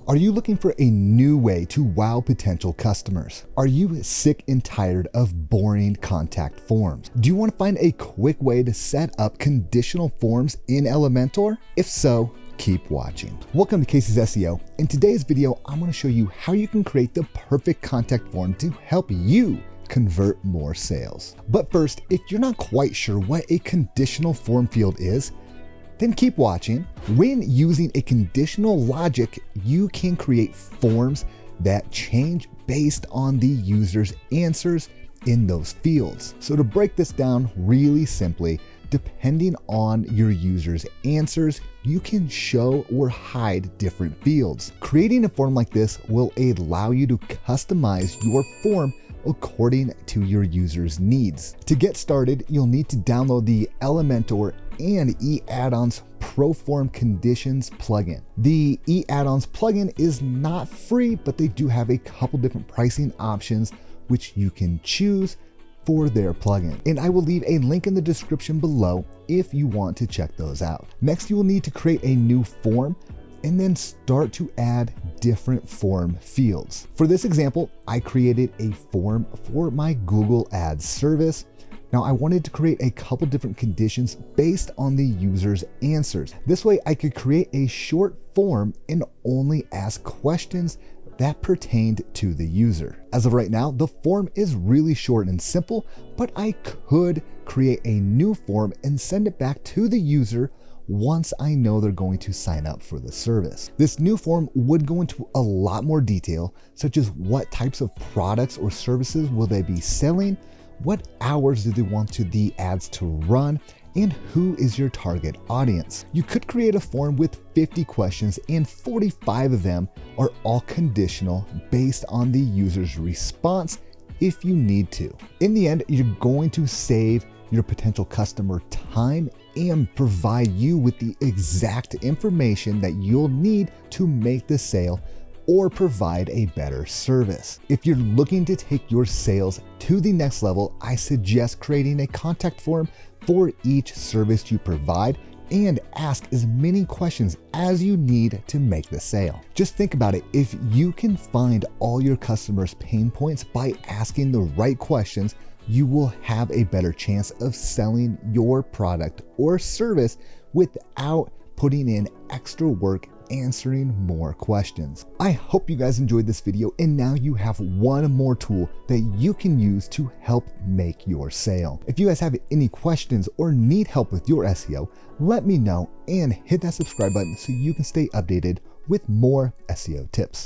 Are you looking for a new way to wow potential customers? Are you sick and tired of boring contact forms? Do you want to find a quick way to set up conditional forms in Elementor? If so, keep watching. Welcome to Casey's SEO. In today's video, I'm going to show you how you can create the perfect contact form to help you convert more sales. But first, if you're not quite sure what a conditional form field is, then keep watching. When using a conditional logic, you can create forms that change based on the user's answers in those fields. So to break this down really simply, depending on your user's answers, you can show or hide different fields. Creating a form like this will allow you to customize your form according to your user's needs. To get started, you'll need to download the Elementor and eAddons ProForm Conditions plugin. The eAddons plugin is not free, but they do have a couple different pricing options which you can choose for their plugin. And I will leave a link in the description below if you want to check those out. Next, you will need to create a new form and then start to add different form fields. For this example, I created a form for my Google Ads service. Now I wanted to create a couple different conditions based on the user's answers. This way I could create a short form and only ask questions that pertained to the user. As of right now, the form is really short and simple, but I could create a new form and send it back to the user once I know they're going to sign up for the service. This new form would go into a lot more detail, such as what types of products or services will they be selling, what hours do they want the ads to run, and who is your target audience. You could create a form with 50 questions and 45 of them are all conditional based on the user's response if you need to. In the end, you're going to save your potential customer time and provide you with the exact information that you'll need to make the sale or provide a better service. If you're looking to take your sales to the next level, I suggest creating a contact form for each service you provide and ask as many questions as you need to make the sale. Just think about it. If you can find all your customers' pain points by asking the right questions, you will have a better chance of selling your product or service without putting in extra work answering more questions. I hope you guys enjoyed this video, and now you have one more tool that you can use to help make your sale. If you guys have any questions or need help with your SEO, let me know and hit that subscribe button so you can stay updated with more SEO tips.